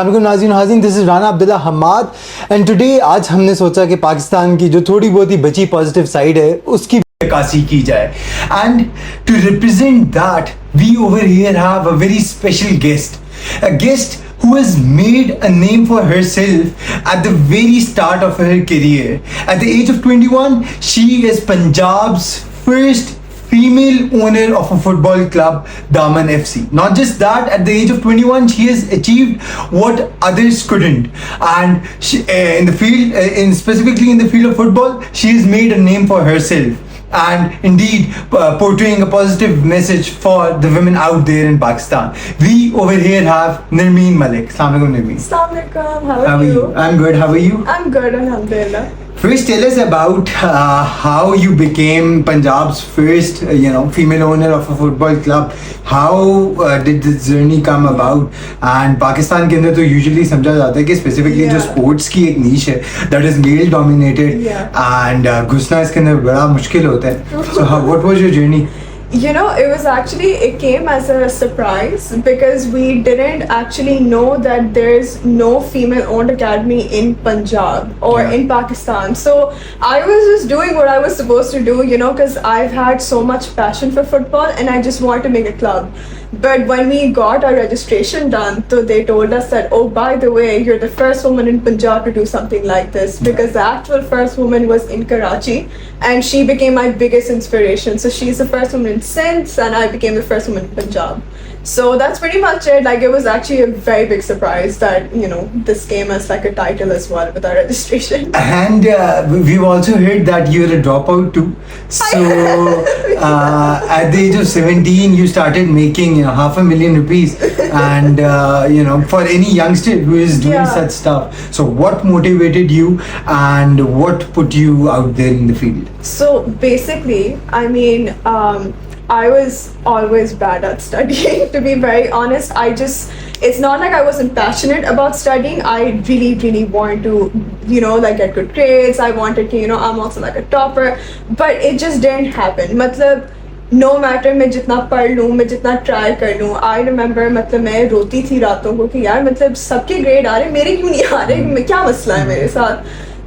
नाज़रीन हाज़रीन, this is Rana Abdullah Hammad and today आज हमने सोचा कि पाकिस्तान की जो थोड़ी बहुत ही बची पॉजिटिव साइड है उसकी अक्कासी की जाए and to represent that we over here have a very special guest, a guest who has made a name for herself at the very start of her career. At the age of 21, she is Punjab's first female owner of a football club, Daman FC. Not just that, at the age of 21, she has achieved what others couldn't. And she, in the field, specifically in the field of football, she has made a name for herself. And indeed portraying a positive message for the women out there in Pakistan. We over here have Nirmeen Malik. Assalamu alaikum, Nirmeen. Assalamu alaikum. How are you? I'm good. How are you? I'm good, alhamdulillah. First, tell us about how you became Punjab's first, female owner of a football club. How did this journey come about? And Pakistan के अंदर तो usually समझा जाता है कि specifically जो sports की एक niche है, that is male dominated, and घुसना इसके अंदर बड़ा मुश्किल होता है. So what was your journey? You know, it came as a surprise because we didn't actually know that there's no female owned academy in Punjab or in Pakistan. So I was just doing what I was supposed to do, because I've had so much passion for football and I just wanted to make a club. But when we got our registration done, so they told us that, oh, by the way, you're the first woman in Punjab to do something like this, because the actual first woman was in Karachi and she became my biggest inspiration. So she's the first woman in Sindh and I became the first woman in Punjab. So that's pretty much it. Like, it was actually a very big surprise that, this came as like a title as well with our registration. And we've also heard that you're a dropout too. So at the age of 17, you started making $500,000 rupees. And, for any youngster who is doing such stuff. So what motivated you and what put you out there in the field? So basically, I was always bad at studying, to be very honest. It's not like I wasn't passionate about studying. I really, really wanted to, get good grades. I wanted to, I'm also like a topper. But it just didn't happen. No matter मैं जितना पढ़ लूँ, मैं जितना try कर लूँ, I remember मैं रोती थी रातों को कि यार सबके ग्रेड आ रहे, मेरे क्यों नहीं आ रहे, क्या मसला है मेरे साथ.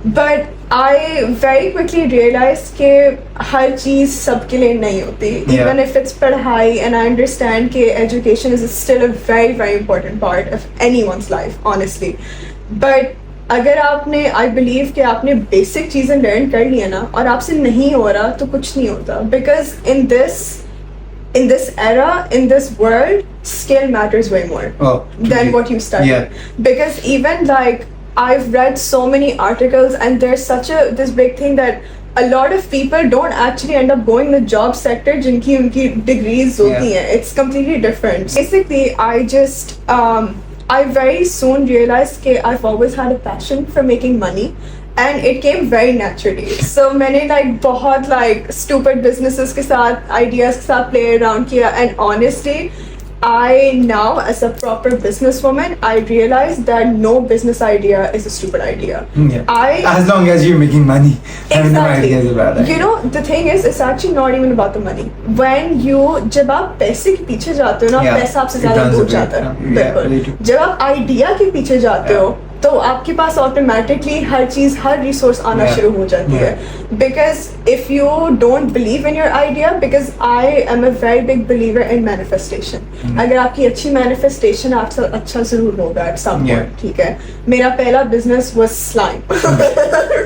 But I very quickly realized कि हर चीज़ सबके लिए नहीं होती. Even if it's पढ़ाई, and I understand कि education is still a very, very important part of anyone's life, honestly. But अगर आपने, I believe कि आपने basic चीज़ें learn कर ली है ना, और आपसे नहीं हो रहा तो कुछ नहीं होता. Because in this era, in this world, skill matters way more than what you study. Because even like, I've read so many articles and there's this big thing that a lot of people don't actually end up going in the job sector जिनकी उनकी degrees होती हैं. It's completely different. Basically, I very soon realized that I've always had a passion for making money and it came very naturally. So मैंने बहुत stupid businesses के साथ, ideas के साथ play around किया, and honestly, I now, as a proper businesswoman, I realize that no business idea is a stupid idea. As long as you're making money. Exactly. No idea is a bad idea. The thing is, it's actually not even about the money. जब आप पैसे के पीछे जाते हो ना, पैसा आपसे ज़्यादा दूर जाता है. बिल्कुल. जब आप आइडिया के पीछे जाते हो, तो आपके पास ऑटोमेटिकली हर चीज़, हर रिसोर्स आना शुरू हो जाती है. Because if you don't believe in your idea, because I am a very big believer in manifestation. अगर आपकी अच्छी manifestation, आपसे अच्छा ज़रूर होगा at some point. ठीक है. मेरा पहला business was slime.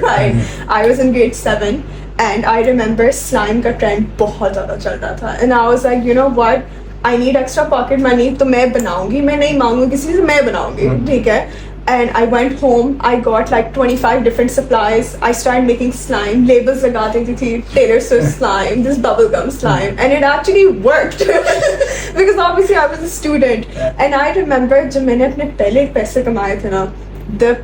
Right. I was in grade 7 and I remember slime का trend बहुत ज़्यादा चल रहा था. And I was like, you know what? I need extra pocket money, तो मैं बनाऊंगी, मैं नहीं मांगूंगी किसी से, मैं बनाऊंगी. ठीक है. And I went home, I got 25 different supplies. I started making slime, labels लगा देती थी, Taylor Swift slime, this bubblegum slime, and it actually worked. Because obviously I was a student. And I remember जब मैंने अपने पहले पैसे कमाए थे ना, the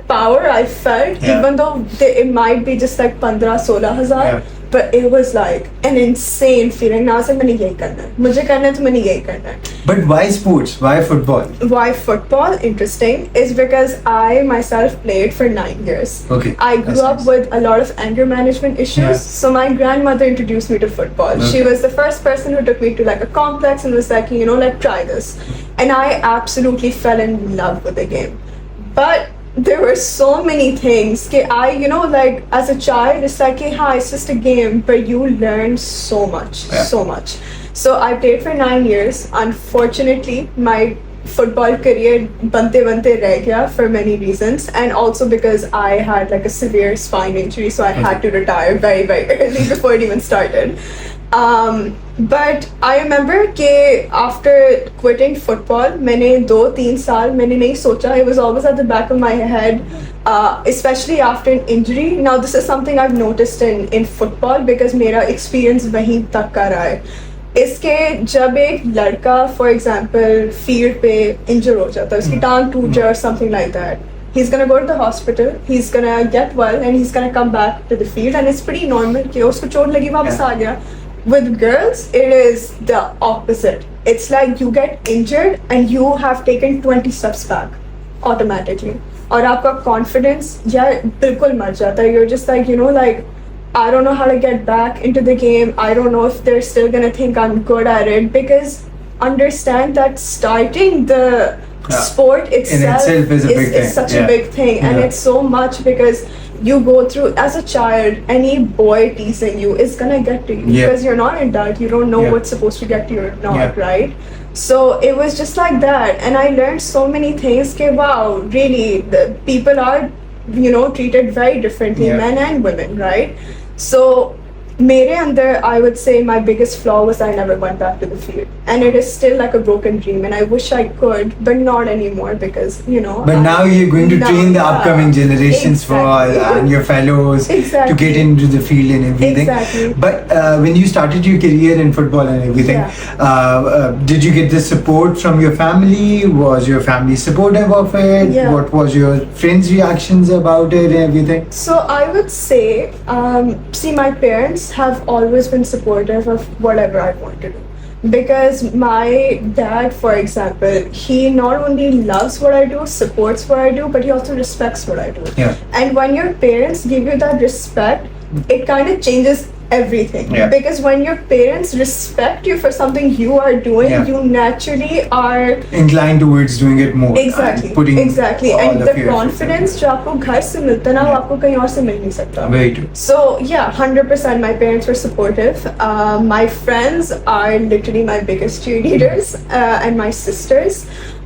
power I felt, even though it might be just 15-16 हज़ार, but it was like an insane feeling. Now I was like, मैंने यही करना है, मुझे करना है तो मैंने यही करना है. But why sports? Why football? Why football? Interesting. Is because I myself played for 9 years. Okay. I grew up with a lot of anger management issues. So my grandmother introduced me to football. She was the first person who took me to a complex and was like, try this. and I absolutely fell in love with the game. But there were so many things that I, you know, like as a child, it's like, hey, hi, it's just a game, but you learn so much, so much. So I played for 9 years. Unfortunately, my football career bante reh gaya for many reasons, and also because I had like a severe spine injury, so I had to retire very, very early before it even started. But I remember that after quitting football, मैंने 2-3 साल मैंने नहीं सोचा. It was always at the back of my head, especially after an injury. Now this is something I've noticed in football because मेरा experience वहीं तक का रहा है. इसके जब एक लड़का फॉर एग्जाम्पल फील्ड पे इंजर हो जाता है, उसकी टांग टूट जाए और something like that, he's gonna go to the hospital, he's gonna get well and he's gonna come back to the field, and it's pretty normal कि उसको चोट लगी वापस आ गया. With girls, it is the opposite. It's like you get injured and you have taken 20 steps back automatically. और आपका confidence या बिल्कुल मर जाता है. You're just like, you know, like, I don't know how to get back into the game. I don't know if they're still gonna think I'm good at it, because understand that starting the sport itself is a big thing. Is such a big thing, and it's so much because you go through as a child. Any boy teasing you is gonna get to you because you're not an adult. You don't know what's supposed to get to you or not, right? So it was just like that, and I learned so many things. That wow, really, the people are, you know, treated very differently, men and women, right? So मेरे अंदर, I would say my biggest flaw was I never went back to the field, and it is still like a broken dream, and I wish I could, but not anymore because, you know. But now you're going to train the upcoming generations and your fellows to get into the field and everything. But when you started your career in football and everything, did you get the support from your family? Was your family supportive of it? What was your friends' reactions about it and everything? So I would say, see, my parents have always been supportive of whatever I want to do, because my dad, for example, he not only loves what I do, supports what I do, but he also respects what I do. And when your parents give you that respect, it kind of changes everything, because when your parents respect you for something you are doing, you naturally are inclined towards doing it more. Exactly. And the confidence जो आपको घर से मिलता है ना, वो आपको कहीं और से मिल नहीं सकता. Very true. So yeah, 100% my parents were supportive. My friends are literally my biggest cheerleaders, and my sisters.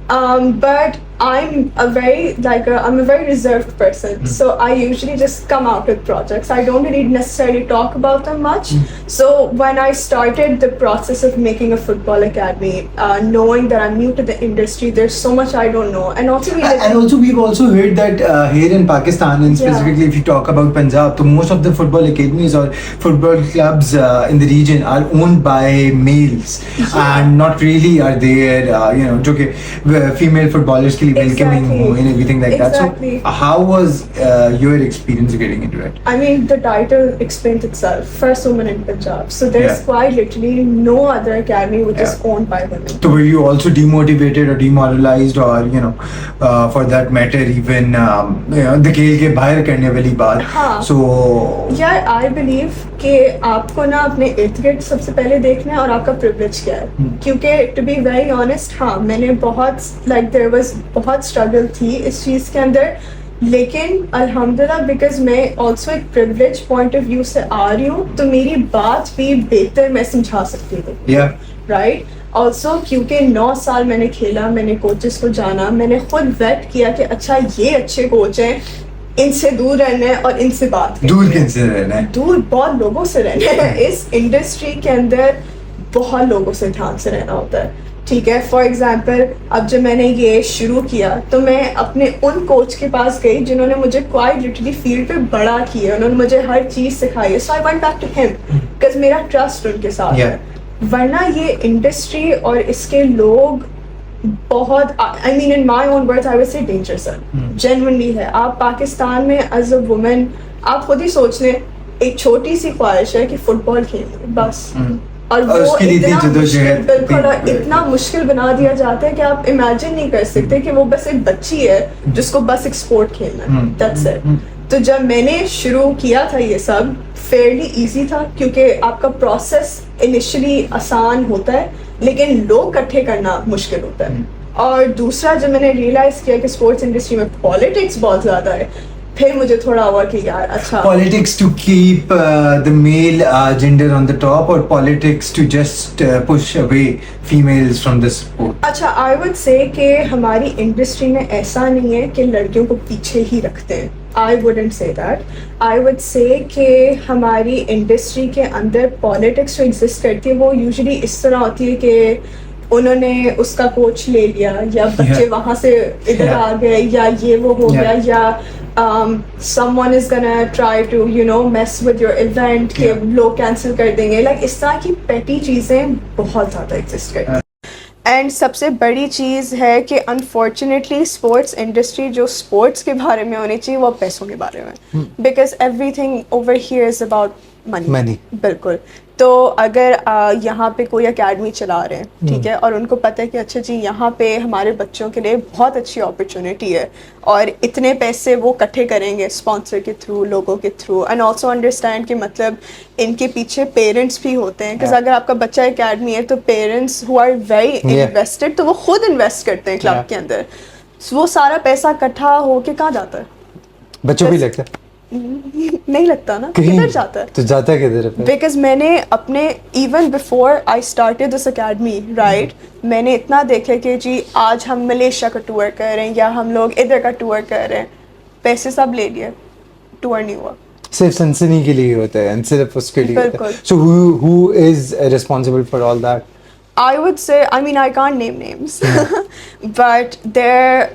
But I'm a very reserved person. So I usually just come out with projects. I don't really necessarily talk about them much. So when I started the process of making a football academy, knowing that I'm new to the industry, there's so much I don't know. And also we've also heard that here in Pakistan, and specifically if you talk about Punjab, so most of the football academies or football clubs in the region are owned by males, and not really are there, you know, जो कि female footballers के लिए welcoming and everything like that. So how was your experience getting into it? I mean, the title explains itself. First woman in Punjab. So there's quite literally no other academy which is owned by women. So were you also demotivated or demoralized, or you know, for that matter, even you know, the खेल के बाहर करने वाली बात? So yeah, I believe कि आपको ना अपने इर्द-गिर्द सबसे पहले देखना है और आपका privilege क्या है. क्योंकि to be very honest, हाँ, मैंने बहुत there was बहुत स्ट्रगल थी इस चीज़ के अंदर, लेकिन अल्हम्दुलिल्लाह बिकॉज मैं ऑल्सो एक प्रिविलेज पॉइंट ऑफ व्यू से आ रही हूँ, तो मेरी बात भी बेहतर मैं समझा सकती हूँ. राइट. ऑल्सो क्योंकि 9 साल मैंने खेला, मैंने कोचेस को जाना, मैंने खुद वेट किया कि अच्छा ये अच्छे कोच हैं, इनसे दूर रहना है और इनसे बात दूर किनसे रहना है, दूर बहुत लोगों से रहना है. इस इंडस्ट्री के अंदर बहुत लोगों से ध्यान से रहना होता है. ठीक है. फॉर एग्जाम्पल अब जब मैंने ये शुरू किया तो मैं अपने उन कोच के पास गई जिन्होंने मुझे क्वाइट लिटरली फील्ड पे बड़ा किया, उन्होंने मुझे हर चीज़ सिखाई है. So I went back to him because मेरा ट्रस्ट उनके साथ है. वरना ये इंडस्ट्री और इसके लोग बहुत, I mean in my own words I would say dangerous है, जेन्युइनली है. आप पाकिस्तान में एज अ वुमेन आप खुद ही सोच लें, एक छोटी सी ख्वाहिश है कि फुटबॉल खेलनी बस, और वो इतना मुश्किल बना दिया जाता है कि आप इमेजिन नहीं कर सकते कि वो बस एक बच्ची है जिसको बस एक स्पोर्ट खेलना है. That's it. तो जब मैंने शुरू किया था ये सब फेयरली इजी था, क्योंकि आपका प्रोसेस इनिशियली आसान होता है लेकिन लोग इकट्ठे करना मुश्किल होता है. और दूसरा जब मैंने रियलाइज़ किया कि स्पोर्ट्स इंडस्ट्री में पॉलिटिक्स बहुत ज़्यादा है, फिर मुझे थोड़ा हुआ कि यार अच्छा Politics to keep the male gender on the top, or politics to just push away females from the sport? अच्छा आई वुड से कि हमारी इंडस्ट्री में ऐसा नहीं है कि लड़कियों को पीछे ही रखते हैं. I wouldn't say that. I would say कि हमारी इंडस्ट्री के अंदर पॉलिटिक्स जो एग्जिस्ट करती है वो यूजुअली इस तरह होती है कि उन्होंने उसका कोच ले लिया या बच्चे वहाँ से इधर आ गए या ये वो हो गया या someone is gonna try to mess with your event कि लोग कैंसिल कर देंगे. लाइक इस तरह की पेटी चीज़ें बहुत ज़्यादा एग्जिस्ट करती हैं. एंड सबसे बड़ी चीज़ है कि अनफॉर्चुनेटली स्पोर्ट्स इंडस्ट्री जो स्पोर्ट्स के बारे में होनी चाहिए वो पैसों के बारे में, because everything over here is about money. बिल्कुल. तो अगर यहाँ पे कोई एकेडमी चला रहे हैं ठीक है और उनको पता है कि अच्छा जी यहाँ पे हमारे बच्चों के लिए बहुत अच्छी अपॉर्चुनिटी है और इतने पैसे वो इकट्ठे करेंगे स्पॉन्सर के थ्रू, लोगों के थ्रू, एंड ऑल्सो अंडरस्टैंड कि मतलब इनके पीछे पेरेंट्स भी होते हैं. बिकॉज अगर आपका बच्चा एकेडमी है तो parents who are very invested तो वो खुद इन्वेस्ट करते हैं क्लब के अंदर. वो सारा पैसा इकट्ठा होके कहाँ जाता है? बच्चों भी लगता है नहीं लगता ना. किधर जाता है? तो जाता है किधर? बिकॉज मैंने अपने even before I started this academy right, मैंने इतना देखा कि जी आज हम मलेशिया का टूर कर रहे हैं या हम लोग इधर का टूर कर रहे हैं, पैसे सब ले लिए, टूर नहीं हुआ. सिर्फ सनसनी के लिए होता है, सिर्फ उसके लिए होता है. सो who is responsible for all that? I would say, I mean, I can't name names, but there,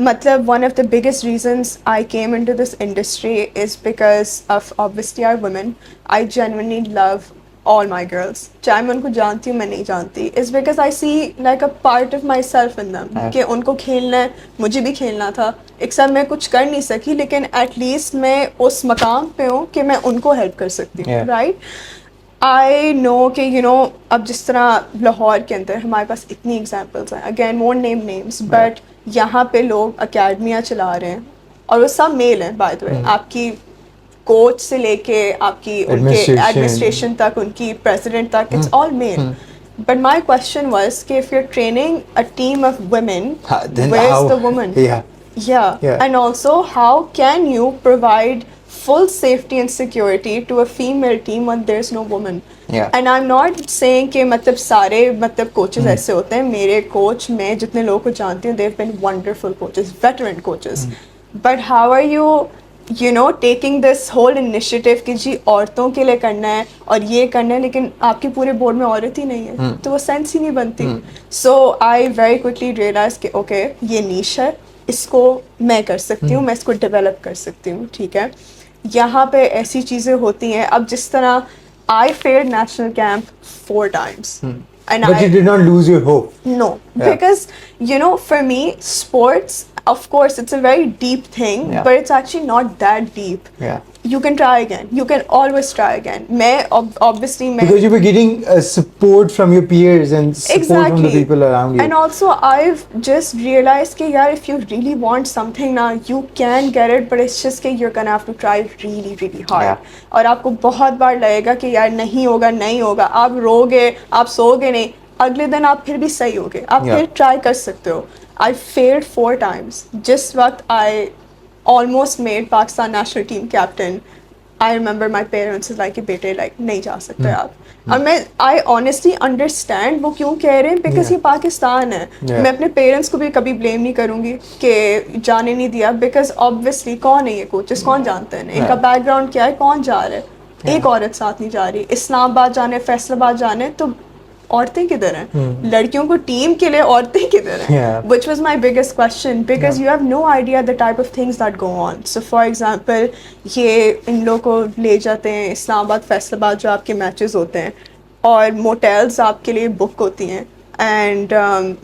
matlab, one of the biggest reasons I came into this industry is because of obviously our women. I genuinely love all my girls. चाहे मैं उनको जानती हूँ मैं नहीं जानती. It's because I see like a part of myself in them. कि उनको खेलना है, मुझे भी खेलना था. एक साथ मैं कुछ कर नहीं सकी लेकिन at least मैं उस मकाम पे हूँ कि मैं उनको हेल्प कर सकती हूँ, right? I know कि अब जिस तरह लाहौर के अंदर हमारे पास इतनी एग्जांपल्स हैं, again won't name names, but यहाँ पे लोग अकेडमियाँ चला रहे हैं और वो सब मेल हैं बाय द वे. आपकी कोच से लेके आपकी उनके एडमिनिस्ट्रेशन तक, उनकी प्रेसिडेंट तक, it's all mail. But my question was कि if you're training a team of women, where's the woman? Yeah. And also how can you provide full safety and security to a female team when there's no woman? And I'm not saying कि मतलब सारे मतलब coaches ऐसे होते हैं. मेरे coach, मैं जितने लोगों को जानती हूँ, they've been wonderful coaches, veteran coaches. But how are you taking this whole initiative कि जी औरतों के लिए करना है और ये करना है लेकिन आपके पूरे बोर्ड में औरत ही नहीं है, तो वो सेंस ही नहीं बनती. So I very quickly realized कि okay, ये niche है, इसको मैं कर सकती हूँ, मैं इसको डेवलप कर सकती हूँ. ठीक है, यहाँ पे ऐसी चीज़ें होती हैं. अब जिस तरह I failed national camp 4 times. But you did not lose your hope. No, because for me, sports, of course, it's a very deep thing, but it's actually not that deep. You can try again. You can always try again. Obviously, because you were getting support from your peers and support from the people around you. And also, I've just realized that if you really want something now, you can get it, but it's just that you're gonna have to try really, really hard. और आपको बहुत बार लगेगा कि यार नहीं होगा, आप रोगे, आप सोगे नहीं, अगले दिन आप फिर भी सही होगे, आप फिर ट्राई कर सकते हो. I failed 4 times. जिस वक्त I almost made Pakistan national team captain, I remember my parents was like कि बेटे like नहीं जा सकते आप. और I honestly understand वो क्यों कह रहे हैं, because ये पाकिस्तान है. मैं अपने पेरेंट्स को भी कभी ब्लेम नहीं करूँगी कि जाने नहीं दिया, because obviously कौन है ये कोचेस, कौन जानते हैं इनका बैकग्राउंड क्या है, कौन जा रहा है. एक औरत साथ नहीं जा रही. इस्लामाबाद जाने, फैसलाबाद जाने, तो औरतें किधर हैं? लड़कियों को टीम के लिए औरतें किधर हैं? Which was my biggest question, because you have no idea the type of things that go on. So for example, ये इन लोगों को ले जाते हैं इस्लामाबाद, फैसलाबाद जो आपके मैचेस होते हैं, और मोटेल्स आपके लिए बुक होती हैं, and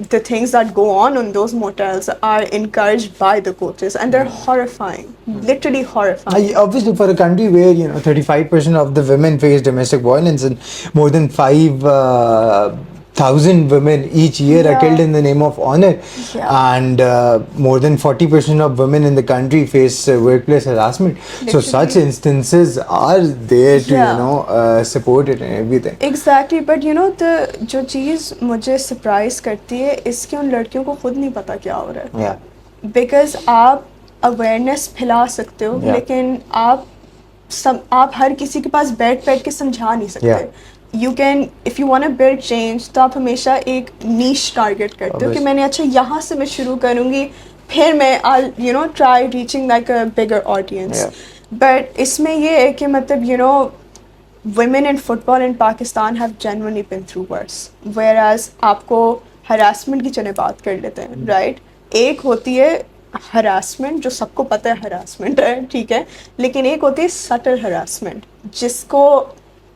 the things that go on those motels are encouraged by the coaches, and they're horrifying, literally horrifying. Obviously, for a country where 35% of the women face domestic violence and more than 5 1,000 women each year are Yeah. killed in the name of honor, Yeah. and more than 40% of women in the country face workplace harassment. So Literally. such instances are there to Yeah. support it and everything. Exactly but you know the जो चीज़ मुझे surprise करती है इसकी उन लड़कियों को खुद नहीं पता क्या हो रहा है Yeah. बिकॉज आप अवेयरनेस फैला सकते हो Yeah. लेकिन आप हर किसी के पास बैठ के समझा नहीं सकते Yeah. You can if you want build change तो आप हमेशा एक नीश टारगेट करते हो कि Obviously. मैंने अच्छा यहाँ से मैं शुरू करूँगी फिर मैं I you know try reaching like a bigger audience but इसमें ये है कि मतलब you know women in football in Pakistan have genuinely been through worse. Whereas आपको harassment की चले बात कर लेते हैं, right? एक होती है harassment जो सबको पता है harassment है, ठीक है? लेकिन एक होती है subtle harassment जिसको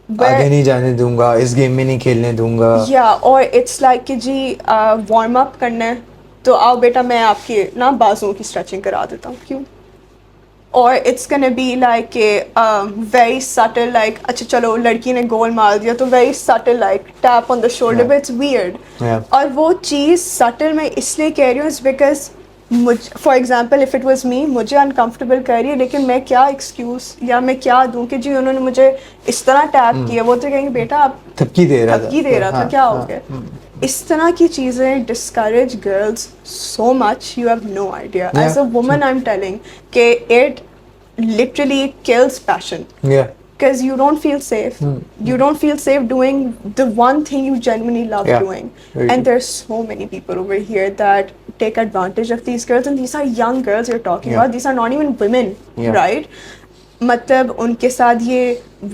आगे नहीं जाने दूंगा, इस गेम में नहीं खेलने दूंगा. या और इट्स लाइक कि जी वार्म अप करना है तो आओ बेटा मैं आपके ना बाजुओं की स्ट्रेचिंग करा देता हूँ क्यों और it's can be like very subtle like अच्छा चलो लड़की ने गोल मार दिया तो very subtle like tap on the shoulder but it's weird और वो चीज़ सटल मैं इसलिए कह रही हूँ because for example if it was me मुझे अनकम्फर्टेबल कर रही है लेकिन मैं क्या एक्सक्यूज़ या मैं क्या दूँ कि जी उन्होंने मुझे इस तरह टैप किया वो तो कहेंगे बेटा आप थपकी दे रहा था क्या हो गया इस तरह की चीज़ें discourage girls so much you have no idea Yeah, as a woman I'm telling कि it literally kills passion Yeah. because you don't feel safe you don't feel safe doing the one thing you genuinely love Yeah, doing very and true. there's so many people over here that take advantage of these girls and these are young girls you're talking Yeah. about these are not even women Yeah. right मतलब उनके साथ ये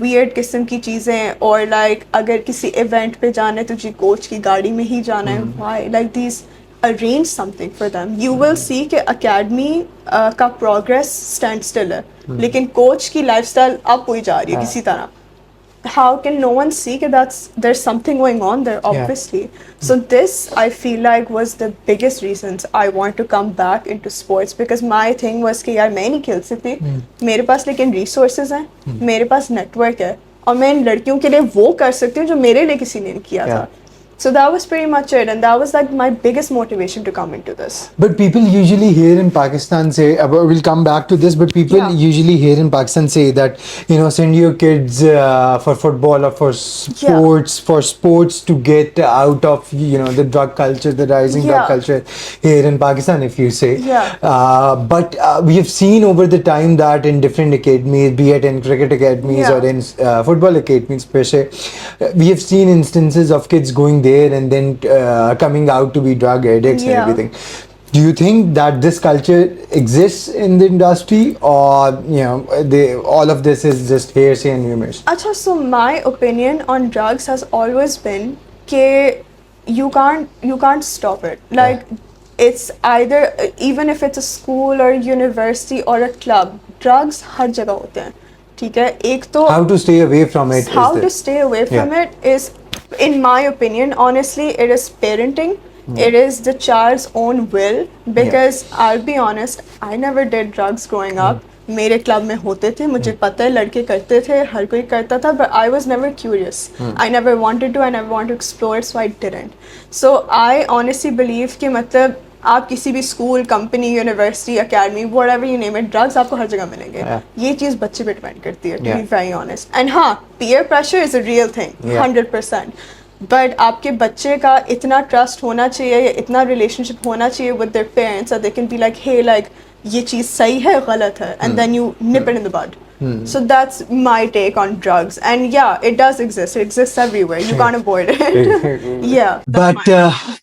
weird किस्म की चीज़ें और like अगर किसी इवेंट पे जाना है तुझे कोच की गाड़ी में ही जाना है why like these arrange something for them you will see कि अकेडमी का प्रोग्रेस स्टैंड स्टिल है लेकिन कोच की लाइफस्टाइल अप हुई जा रही है किसी तरह how can no one see that there's something going on there obviously so this I feel like was the biggest reasons I want to come back into sports because my thing was कि यार मैं नहीं खेल सकती मेरे पास लेकिन resources हैं मेरे पास network है और मैं इन लड़कियों के लिए वो कर सकती हूँ जो मेरे लिए किसी ने नहीं किया था so that was pretty much it and that was like my biggest motivation to come into this But people usually here in Pakistan say, we'll come back to this, but people Yeah. usually here in Pakistan say that, you know, send your kids for football or for sports to get out of, you know, the drug culture, the rising drug Yeah. culture here in Pakistan, if you say. Yeah. But we have seen over the time that in different academies, be it in cricket academies Yeah. or in football academies per se, we have seen instances of kids going there and then coming out to be drug addicts and Yeah. everything. Do you think that this culture exists in the industry, or you know, all of this is just hearsay and rumors? Acha, so my opinion on drugs has always been that you can't stop it. Like it's either even if it's a school or university or a club, drugs हर जगह होते हैं. ठीक है एक तो How to stay away from it? how is to the- stay away from Yeah. it is in my opinion honestly it is parenting it is the child's own will because I'll be honest I never did drugs growing up मेरे club में होते थे मुझे पता है लड़के करते थे हर कोई करता था but I was never curious I never wanted to I never wanted to explore so I didn't so I honestly believe कि मतलब आप किसी भी school company university academy whatever you name it drugs आपको हर जगह मिलेंगे ये चीज़ बच्चे पे डिपेंड करती है to be very honest and हाँ peer pressure is a real thing 100% but आपके बच्चे का इतना ट्रस्ट होना चाहिए या इतना रिलेशनशिप होना चाहिए with their parents that they can be like hey like ये चीज़ सही है गलत है and then you nip it in the bud so that's my take on drugs and yeah it does exist it exists everywhere you can't avoid it yeah But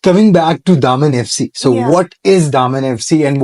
coming back to Daman FC, so Yeah. what is Daman FC and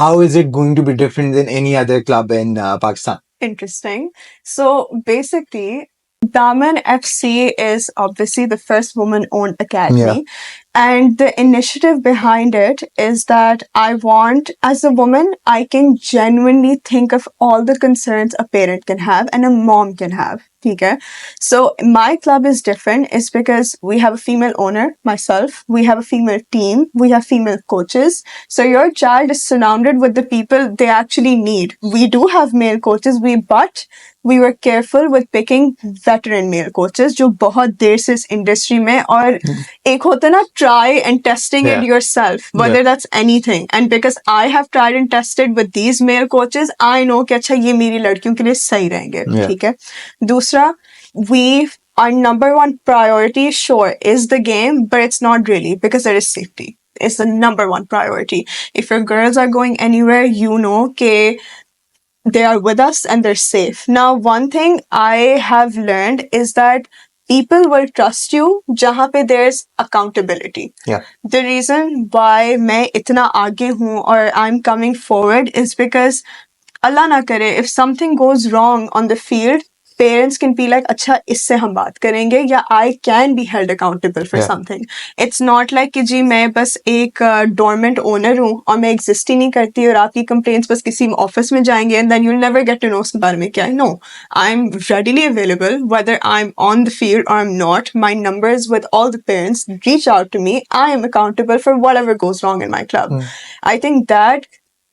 how is it going to be different than any other club in Pakistan? interesting. So basically, Daman FC is obviously the first woman-owned academy. And the initiative behind it is that I want, as a woman, I can genuinely think of all the concerns a parent can have and a mom can have. Okay? So my club is different. It's because we have a female owner, myself, we have a female team, we have female coaches. So your child is surrounded with the people they actually need. We do have male coaches, but we were careful with picking veteran male coaches जो बहुत देर से इस industry में और एक होता है ना try and testing it Yeah. yourself, whether that's anything. And because I have tried and tested with these male coaches, I know कि अच्छा ये मेरी लड़कियों के लिए सही रहेंगे. Yeah. ठीक है. दूसरा, our number one priority, sure, is the game, but it's not really, because there is safety. It's the number one priority. If your girls are going anywhere, you know कि they are with us and they're safe. Now, one thing I have learned is that people will trust you jahan pe there's accountability. Yeah. The reason why मैं इतना आगे हूँ or I'm coming forward is because Allah na kare, if something goes wrong on the field, parents can be like, अच्छा इससे हम बात करेंगे, या I can be held accountable for Yeah. something. It's not like कि जी मैं बस एक dormant owner हूँ और मैं exist ही नहीं करती और आपकी complaints बस किसी office में जाएंगे and then you'll never get to know उसके बारे में क्या है. No, I'm readily available whether I'm on the field or I'm not. My numbers with all the parents, reach out to me. I am accountable for whatever goes wrong in my club. I think that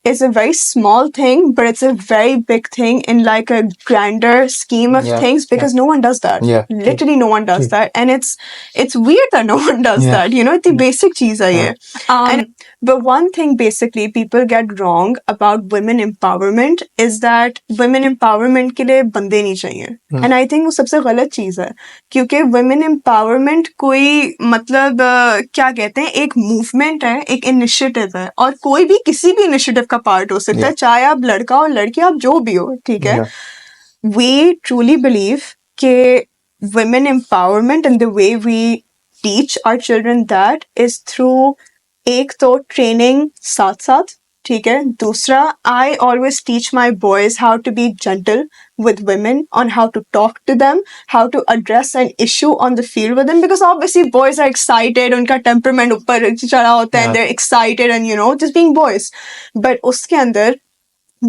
is a very small thing, but it's a very big thing in like a grander scheme of Yeah, things, because no one does that. Yeah. Literally no one does that. And it's weird that no one does Yeah. that. You know, it's the basic cheez hai ye. And the one thing basically people get wrong about women empowerment is that women empowerment के लिए बंदे नहीं चाहिए. And I think वो सबसे गलत चीज है, क्योंकि women empowerment कोई मतलब क्या कहते हैं, एक movement है, एक initiative है, और कोई भी किसी भी initiative का पार्ट हो सकता है, चाहे आप लड़का हो लड़की, आप जो भी हो, ठीक है. We truly believe कि women empowerment and the way we teach our children that is through एक तो training साथ साथ, ठीक है. दूसरा, I always teach my boys how to be gentle with women, on how to talk to them, how to address an issue on the field with them, because obviously boys are excited, उनका temperament ऊपर चढ़ा होता है, and they're excited and, you know, just being boys. But उसके अंदर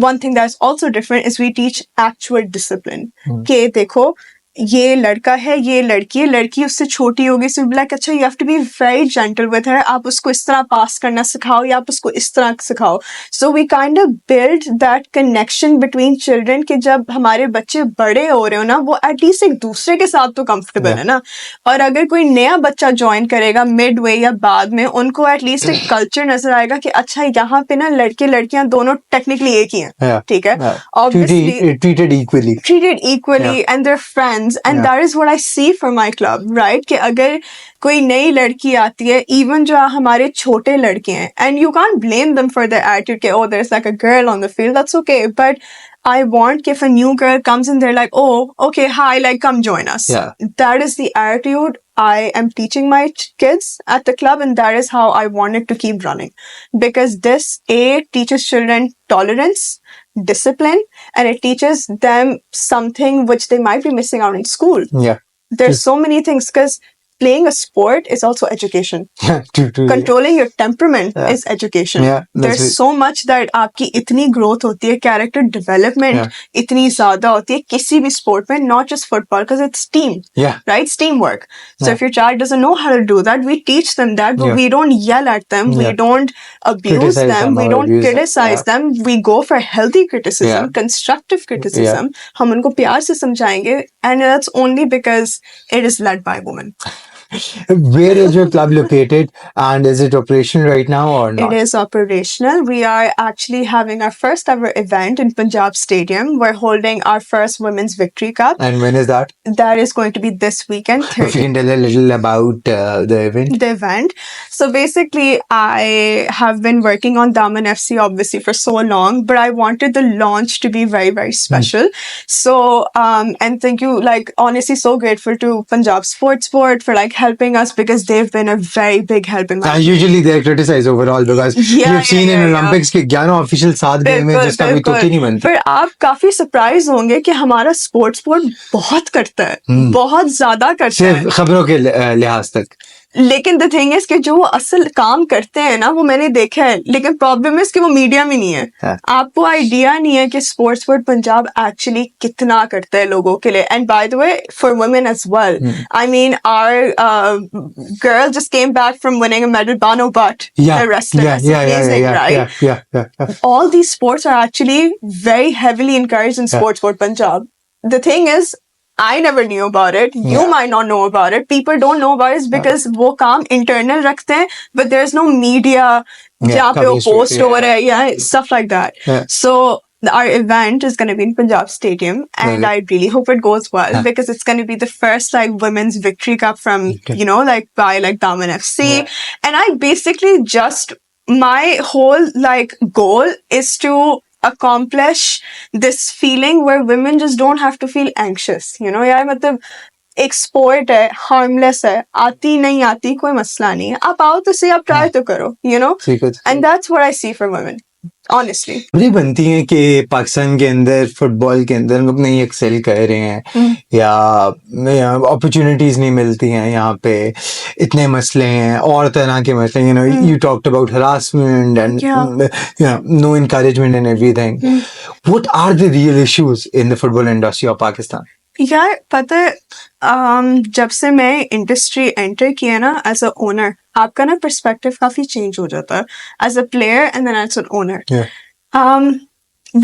one thing that's also different is we teach actual discipline. कि देखो ये लड़का है, ये लड़की है, लड़की उससे छोटी होगी, so like अच्छा you have to be very gentle with her, आप उसको इस तरह पास करना सिखाओ या आप उसको इस तरह सिखाओ. So we kind of build that connection between children कि जब हमारे बच्चे बड़े हो रहे हो ना, वो at least एक दूसरे के साथ तो comfortable है ना. और अगर कोई नया बच्चा join करेगा midway या बाद में, उनको at least एक culture नजर आएगा कि अच्छा यहाँ पे ना लड़के लड़कियां दोनों technically एक ही हैं, ठीक है. Obviously treated equally and they're friends. And that is what I see for my club, right? कि अगर कोई नई लड़की आती है, even जो हमारे छोटे लड़के हैं, and you can't blame them for their attitude कि oh there's like a girl on the field, that's okay. But I want if a new girl comes in, they're like, oh, okay, hi, like come join us. Yeah. That is the attitude I am teaching my kids at the club, and that is how I want it to keep running. Because this teaches children tolerance, discipline, and it teaches them something which they might be missing out in school. Yeah. There's so many things, because playing a sport is also education. True. Controlling your temperament is education. Yeah, There's so much that आपकी इतनी growth होती है, character development इतनी ज़्यादा होती है किसी भी sport में, not just football, because it's team. Yeah. Right? It's teamwork. So if your child doesn't know how to do that, we teach them that, but we don't yell at them, we don't abuse them, we don't criticize them. We go for healthy criticism, constructive criticism. हम उनको प्यार से समझाएंगे, and that's only because it is led by women. Where is your club located, and is it operational right now or not? It is operational. We are actually having our first ever event in Punjab Stadium. We're holding our first Women's Victory Cup. And when is that? That is going to be this weekend, If you 30th. can tell a little about the event. The event. So basically, I have been working on Daman FC obviously for so long, but I wanted the launch to be very, very special. So, and thank you, like honestly, so grateful to Punjab Sports Board for like helping us, because they've been a very big help in my And usually they're criticized overall because you've seen in Olympics के 11 official साथ गए में जिसका भी तुक नहीं बनता. पर आप काफी सरप्राइज होंगे कि हमारा स्पोर्ट्स बोर्ड बहुत करता है, बहुत ज्यादा करता है. सिर्फ खबरों के लिहाज तक. लेकिन द थिंग इज कि जो वो असल काम करते हैं ना वो मैंने देखा है, लेकिन प्रॉब्लम इज कि वो मीडिया में नहीं है. हाँ. आपको आइडिया नहीं है कि स्पोर्ट्स वर्ल्ड पंजाब एक्चुअली कितना करता है लोगों के लिए. And by the way for women as well, I mean our girl just came back from winning a medal, Bano Bhatt, Yeah, the wrestler. yeah, That's yeah, yeah, amazing, yeah, right? yeah. All these sports are actually very heavily encouraged in sports world Punjab. The thing is, I never knew about it. You Yeah. might not know about it. People don't know about it because वो काम internal रखते हैं, but there's no media जहाँ पे वो coverage to it, post हो रहा है, yeah, stuff like that. Yeah. So our event is going to be in Punjab Stadium, and I really hope it goes well because it's going to be the first like women's victory cup from like by like Daman FC, and I basically just my whole like goal is to accomplish this feeling where women just don't have to feel anxious, यार मतलब एक sport है, harmless है, आती नहीं आती कोई मसला नहीं है, आप आओ तो सही, आप ट्राई तो करो, and that's what I see for women honestly. मुझे बनती है कि पाकिस्तान के अंदर फुटबॉल के अंदर लोग नहीं एक्सेल कर रहे हैं या अपॉर्चुनिटीज नहीं मिलती हैं, यहाँ पे इतने मसले हैं और तरह के मसले, you talked about harassment and no encouragement and everything. What are the real issues in the football industry of Pakistan? यार पता है, जब से मैं इंडस्ट्री एंटर किया ना एज अ ओनर, आपका ना पर्सपेक्टिव काफी चेंज हो जाता है as a player and then as an owner.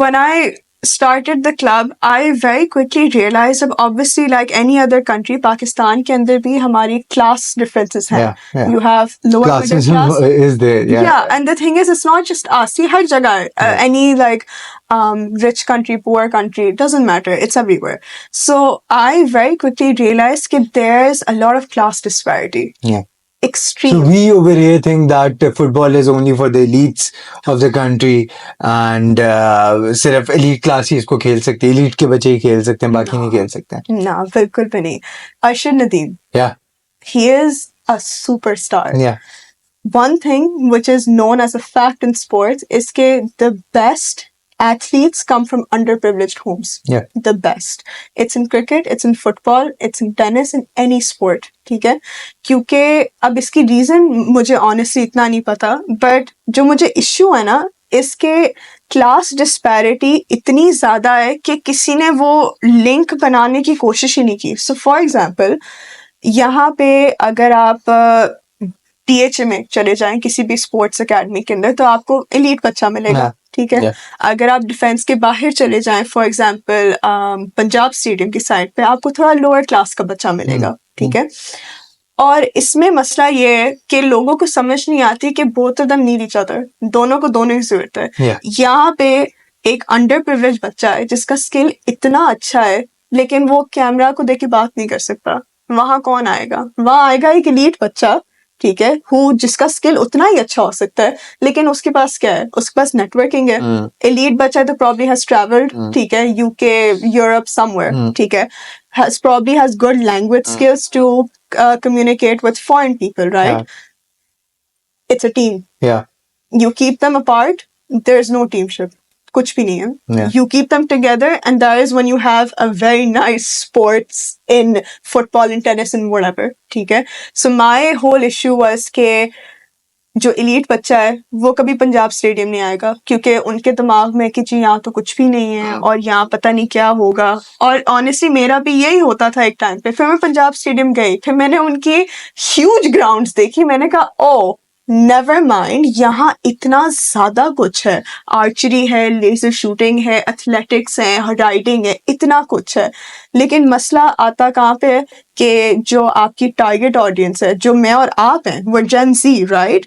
When I started the club, I very quickly realized that obviously like any other country, Pakistan के अंदर भी हमारी class differences हैं. You have lower middle class. Is there, yeah, and the thing is, it's not just us. ये हर जगह है. Any like rich country, poor country, it doesn't matter. It's everywhere. So I very quickly realized that there's a lot of class disparity. Yeah. Extreme. So we over here think that football is only for the elites of the country and सिर्फ elite class ही इसको खेल सकते हैं, elite के बच्चे ही खेल सकते हैं, बाकी नहीं खेल सकते हैं. ना बिल्कुल भी नहीं. Arshad Nadeem. Yeah. He is a superstar. Yeah. One thing which is known as a fact in sports is that the best athletes come from underprivileged homes. Yeah. The best. It's in cricket, it's in football, it's in tennis, in any sport. ठीक है? क्योंकि अब इसकी reason मुझे honestly इतना नहीं पता, but जो मुझे इश्यू है ना, इसके क्लास डिस्पैरिटी इतनी ज्यादा है कि किसी ने वो लिंक बनाने की कोशिश ही नहीं की. सो फॉर एग्जाम्पल, यहाँ पे अगर आप DHA में चले जाएं किसी भी स्पोर्ट्स एकेडमी के अंदर, तो आपको एलीट बच्चा मिलेगा. ठीक है. अगर आप डिफेंस के बाहर चले जाएं, फॉर एग्जांपल पंजाब स्टेडियम की साइड पे, आपको थोड़ा लोअर क्लास का बच्चा मिलेगा. ठीक है. और इसमें मसला ये है कि लोगों को समझ नहीं आती कि both of them need each other, दोनों को दोनों की जरूरत है. यहाँ पे एक अंडर प्रिविलेज बच्चा है जिसका स्किल इतना अच्छा है, लेकिन वो कैमरा को देख के बात नहीं कर सकता. वहां कौन आएगा? वहां आएगा एक एलीट बच्चा, ठीक है, जिसका स्किल उतना ही अच्छा हो सकता है, लेकिन उसके पास क्या है? उसके पास नेटवर्किंग है. एलीट बच्चा तो प्रॉब्ली हैज ट्रैवल्ड, ठीक है, यूके, यूरोप, समवेयर, ठीक है, probably has good language skills to communicate with foreign people, right? It's a team. Yeah. You keep them apart, there's no teamship. कुछ भी नहीं है. Yeah. You keep them together, and that is when you have a very nice sports in football and tennis and whatever. ठीक है. So my whole issue was कि जो elite बच्चा है वो कभी पंजाब स्टेडियम नहीं आएगा, क्योंकि उनके दिमाग में कि जी यहाँ तो कुछ भी नहीं है और यहाँ पता नहीं क्या होगा. और ऑनेस्टली मेरा भी यही होता था एक टाइम पे. फिर मैं पंजाब स्टेडियम गई, फिर मैंने उनकी ह्यूज ग्राउंड्स देखी, मैंने कहा ओ नेवर माइंड, यहाँ इतना ज्यादा कुछ है. आर्चरी है, लेजर शूटिंग है, एथलेटिक्स है, राइडिंग है, इतना कुछ है. लेकिन मसला आता कहाँ पे है कि जो आपकी टारगेट ऑडियंस है, जो मैं और आप हैं, वो जेन ज़ी, राइट?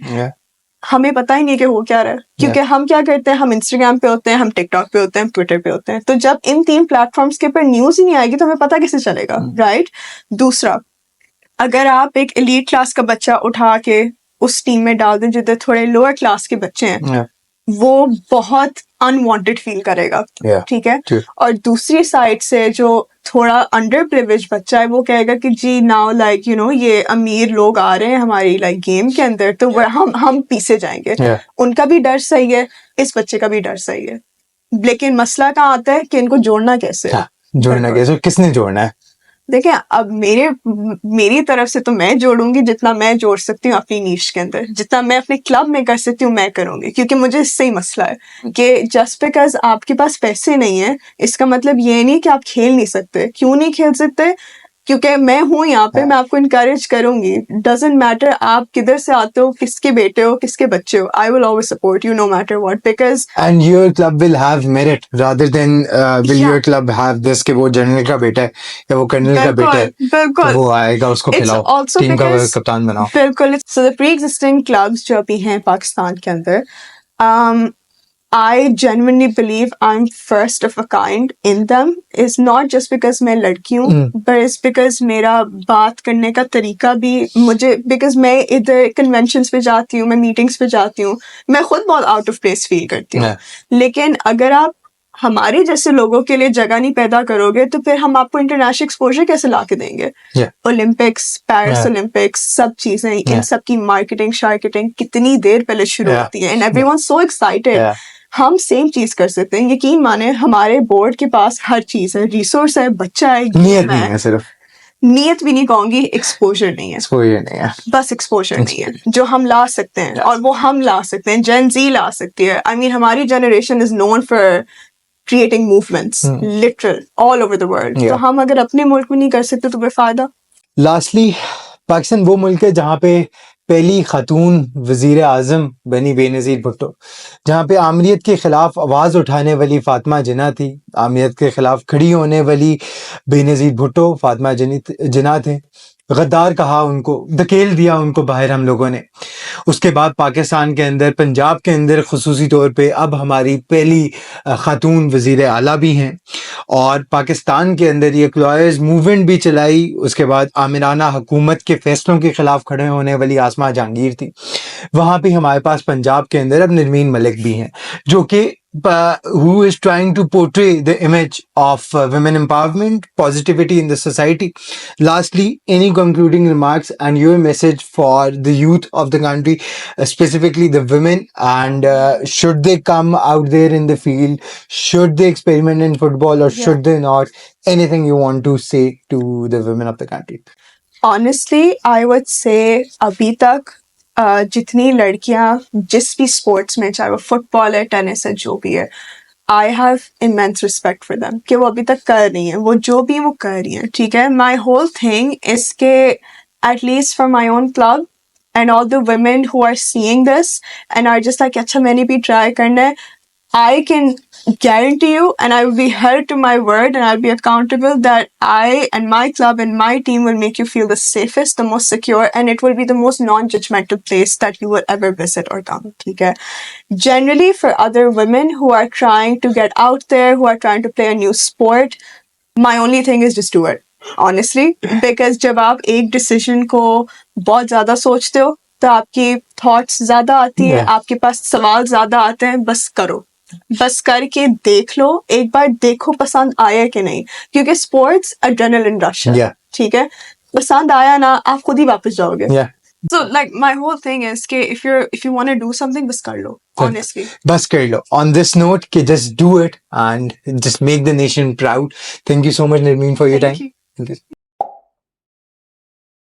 हमें पता ही नहीं कि हो क्या रहा है, क्योंकि हम क्या करते हैं, हम इंस्टाग्राम पे होते हैं, हम टिकटॉक पे होते हैं, हम ट्विटर पे होते हैं. तो जब इन 3 प्लेटफॉर्म्स के ऊपर न्यूज ही नहीं आएगी तो हमें पता कैसे चलेगा, राइट? दूसरा, अगर आप एक एलीट क्लास का बच्चा उठा के उस टीम में डाल दें जिधर थोड़े लोअर क्लास के बच्चे हैं, वो बहुत अनवांटेड फील करेगा. ठीक है. और दूसरी साइड से जो थोड़ा अंडर प्रिविलेज बच्चा है, वो कहेगा कि जी नाउ लाइक ये अमीर लोग आ रहे हैं हमारी लाइक गेम के अंदर, तो हम पीछे जाएंगे. उनका भी डर सही है, इस बच्चे का भी डर सही है, लेकिन मसला कहाँ आता है कि इनको जोड़ना कैसे? जोड़ना कैसे? किसने जोड़ना है? देखें, अब मेरी तरफ से तो मैं जोड़ूंगी जितना मैं जोड़ सकती हूँ अपनी नीश के अंदर, जितना मैं अपने क्लब में कर सकती हूँ मैं करूंगी, क्योंकि मुझे इससे ही मसला है कि जस्ट बिकॉज आपके पास पैसे नहीं है इसका मतलब ये नहीं कि आप खेल नहीं सकते। क्यों नहीं खेल सकते? क्योंकि मैं हूँ यहाँ पे, मैं आपको इनकरेज करूंगी। डजेंट मैटर आप किधर से आते हो, किसके बेटे हो, किसके बच्चे हो, I will always support you know matter what, because And your club will have merit rather than will Yeah. your club have this कि वो जनरल का बेटा है या वो कर्नल का बेटा है बिल्कुल तो वो आएगा उसको It's खिलाओ, also टीम का because कप्तान बनाओ। बिल्कुल so the pre-existing clubs जो अभी हैं पाकिस्तान के अंदर, I genuinely believe I'm first of a kind in them. It's not just because मैं लड़की हूँ, but it's because मेरा बात करने का तरीका भी मुझे, because मैं इधर conventions पे जाती हूँ, मैं meetings पे जाती हूँ, मैं खुद बहुत out of place feel करती हूँ। लेकिन अगर आप हमारे जैसे लोगों के लिए जगह नहीं पैदा करोगे तो फिर हम आपको इंटरनेशनल एक्सपोजर कैसे ला के देंगे? ओलंपिक्स, पेरिस ओलंपिक्स, सब चीजें, इन सब की मार्केटिंग शार्केटिंग कितनी देर पहले शुरू होती है, एंड एवरीवन सो एक्साइटेड। हम सेम चीज कर सकते हैं, यकीन माने हमारे बोर्ड के पास हर चीज है, रिसोर्स है, बच्चा है, नियत नहीं है, सिर्फ नियत भी नहीं कहूंगी, एक्सपोजर नहीं है, एक्सपोजर नहीं है, बस एक्सपोजर नहीं है जो हम ला सकते हैं, और वो हम ला सकते हैं, जेन जी ला सकती है। आई मीन हमारी generation is known for creating movements, literal, all over the world. तो हम अगर अपने मुल्क में नहीं कर सकते तो बेफायदा। लास्टली, पाकिस्तान वो मुल्क है जहाँ पे पहली खातून वजीर आज़म बनी बेनज़ीर भुट्टो, जहाँ पे आमरीत के खिलाफ आवाज़ उठाने वाली फातिमा जिन्ना थी, आमरीत के खिलाफ खड़ी होने वाली बेनज़ीर भुट्टो फातिमा जिन्ना थे। गद्दार कहा उनको, धकेल दिया उनको बाहर हम लोगों ने। उसके बाद पाकिस्तान के अंदर, पंजाब के अंदर ख़ुसूसी तौर पे अब हमारी पहली खातून वज़ीर आला भी हैं, और पाकिस्तान के अंदर ये एम्प्लॉयर्स मूवमेंट भी चलाई। उसके बाद आमिराना हुकूमत के फैसलों के खिलाफ खड़े होने वाली आसमा जहांगीर थी। वहाँ पे हमारे पास पंजाब के अंदर अब नरमीन मलिक भी हैं, जो कि who is trying to portray the image of women empowerment, positivity in the society. Lastly, any concluding remarks and your message for the youth of the country, specifically the women, and should they come out there in the field? Should they experiment in football or should they not? Anything you want to say to the women of the country? Honestly, I would say अभी तक जितनी लड़कियां जिस भी sports में, चाहे वो football है, टेनिस है, जो भी है, I have immense respect for them कि वो अभी तक कर रही हैं, वो जो भी वो कर रही हैं, ठीक है। माई होल थिंग इज के at least for my own club and all the women who are seeing this and are just like, अच्छा मैंने भी try करना है, I can guarantee you, and I will be held to my word and I'll be accountable, that I and my club and my team will make you feel the safest, the most secure, and it will be the most non-judgmental place that you will ever visit or come. Okay? Generally, for other women who are trying to get out there, who are trying to play a new sport, my only thing is just do it. Honestly, because जब आप एक decision को बहुत ज़्यादा सोचते हो तो आपकी thoughts ज़्यादा आती है, आपके पास सवाल ज़्यादा आते हैं, बस करो, बस करके देख लो, एक बार देखो पसंद आया कि नहीं, क्योंकि स्पोर्ट्स एड्रेनलिन रश है, ठीक है, पसंद आया ना आप खुद ही वापस जाओगे। So like my whole thing is कि if you want to do something, बस कर लो, honestly. बस कर लो. On this note, कि just do it and just make the nation proud. Thank you so much, Nirmeen, for your time. Thank you.